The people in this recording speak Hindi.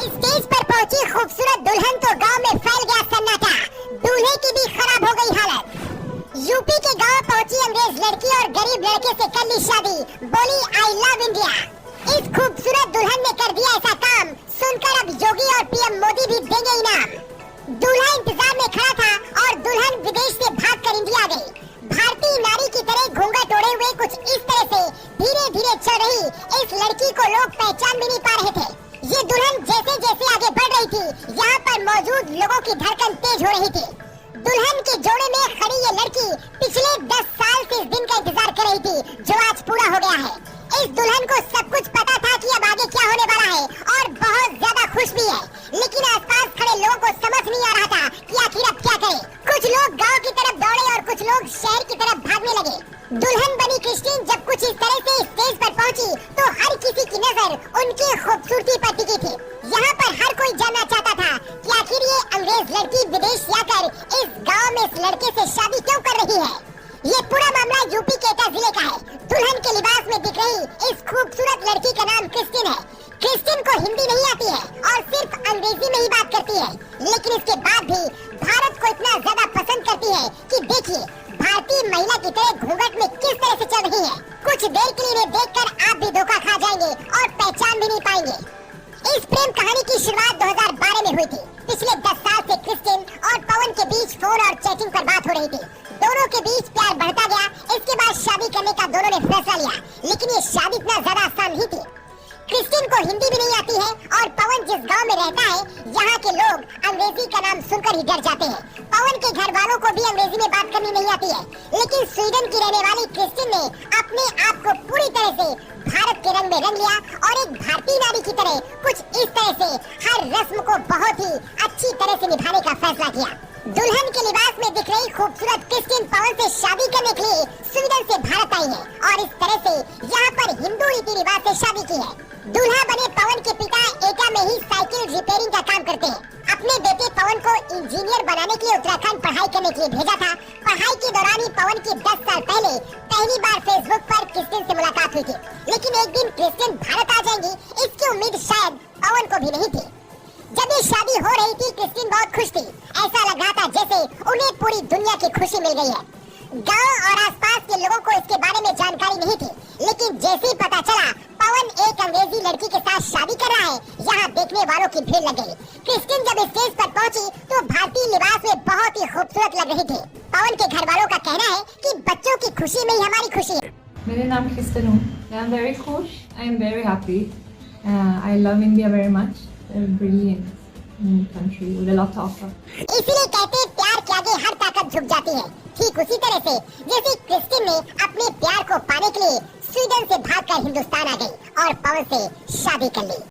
स्टेज पर पहुंची खूबसूरत दुल्हन तो गांव में फैल गया सन्नाटा। दूल्हे की भी खराब हो गई हालत। यूपी के गांव पहुंची अंग्रेज लड़की और गरीब लड़के से कर ली शादी, बोली आई लव इंडिया। इस खूबसूरत दुल्हन ने कर दिया ऐसा काम, सुनकर अब योगी और पीएम मोदी भी देंगे इनाम। दूल्हा इंतजार में खड़ा था और दुल्हन विदेश से भागकर इंडिया गई। भारतीय नारी की तरह घूंघट ओढ़े हुए कुछ इस तरह से धीरे धीरे चल रही इस लड़की को लोग पहचान भी नहीं पा रहे थे। ये दुल्हन जैसे जैसे आगे बढ़ रही थी, यहाँ पर मौजूद लोगों की धड़कन तेज हो रही थी। दुल्हन के जोड़े में खड़ी ये लड़की पिछले 10 साल से इस दिन का इंतजार कर रही थी, जो आज पूरा हो गया है। इस दुल्हन को सब कुछ पता था कि अब आगे क्या होने वाला है और बहुत ज्यादा खुश भी है, लेकिन आसपास खड़े लोगों को समझ नहीं आ रहा था कि आखिर अब क्या करे। कुछ लोग गांव की तरफ दौड़े और कुछ लोग शहर की तरफ भागने लगे। दुल्हन बनी क्रिस्टीन जब कुछ इस तरह से स्टेज पर पहुंची तो हर किसी की नजर उनकी खूबसूरती पर टिकी थी। यहाँ पर हर कोई जानना चाहता था कि आखिर ये अंग्रेज लड़की विदेश जाकर इस गांव में इस लड़के से शादी क्यों कर रही है। ये पूरा मामला यूपी के एटा जिले का है। दुल्हन के लिबास में दिख रही इस खूबसूरत लड़की का नाम क्रिस्टीन है। क्रिस्टीन को हिंदी नहीं आती है और सिर्फ अंग्रेजी में ही बात करती है, लेकिन इसके बाद भी भारत को इतना ज्यादा पसंद करती है कि देखिए भारतीय महिला की तरह घूंघट में किस तरह से चल रही है। कुछ देर के लिए देखकर आप भी धोखा खा जाएंगे और पहचान भी नहीं पाएंगे। इस प्रेम कहानी की शुरुआत 2012 में हुई थी। पिछले 10 साल से क्रिस्टीन और पवन के बीच फोन और चैटिंग पर बात हो रही थी। दोनों के बीच प्यार बढ़ता गया। इसके बाद शादी करने का दोनों ने फैसला लिया, लेकिन ये शादी इतना ज्यादा आसान नहीं थी। क्रिस्टीन को हिंदी भी नहीं आती है और पवन जिस गांव में रहता है, यहाँ के लोग अंग्रेजी का नाम सुनकर ही डर जाते हैं। पवन के घर वालों को भी अंग्रेजी में बात करनी नहीं आती है, लेकिन स्वीडन की रहने वाली क्रिस्टीन ने अपने आप को पूरी तरह से भारत के रंग में रंग लिया और एक भारतीय नारी की तरह कुछ इस तरह से हर रस्म को बहुत ही अच्छी तरह से निभाने का फैसला किया। दुल्हन के लिबास में दिख रही खूबसूरत क्रिस्टीन पवन से शादी करने के लिए स्वीडन से भारत आई है और इस तरह से यहाँ पर हिंदू रीति रिवाज से शादी की है। दूल्हा बने पवन के पिता एटा में ही साइकिल रिपेयरिंग का काम करते हैं। अपने बेटे पवन को इंजीनियर बनाने के लिए उत्तराखंड पढ़ाई करने के लिए भेजा था। पढ़ाई के दौरान ही पवन की 10 साल पहले पहली बार फेसबुक पर क्रिस्टीन से मुलाकात हुई थी, लेकिन एक दिन क्रिस्टीन भारत आ जाएंगी इसकी उम्मीद शायद पवन को भी नहीं थी। जब ये शादी हो रही थी क्रिस्टीन बहुत खुश थी। ऐसा लग रहा था जैसे उन्हें पूरी दुनिया की खुशी मिल गई है। गांव और आसपास के लोगों को इसके बारे में जानकारी नहीं थी, लेकिन जैसे ही पता चला पवन एक अंग्रेजी लड़की के साथ शादी कर रहा है, यहाँ देखने वालों की भीड़ लग गई। क्रिस्टीन जब स्टेज पर पहुंची तो भारतीय लिबास में बहुत ही खूबसूरत लग रही थी। पवन के घर वालों का कहना है कि बच्चों की खुशी में ही हमारी खुशी है। मेरा नाम क्रिस्टीन हूँ। आई एम वेरी खुश, I am very happy. I love India very much. Brilliant country with a lot to offer. इसीलिए कहते हैं प्यार के आगे हर ताकत झुक जाती है। ठीक उसी तरह से जैसे क्रिस्टीन ने अपने प्यार को पाने के लिए स्वीडन से भागकर हिंदुस्तान आ गई और पवन से शादी कर ली।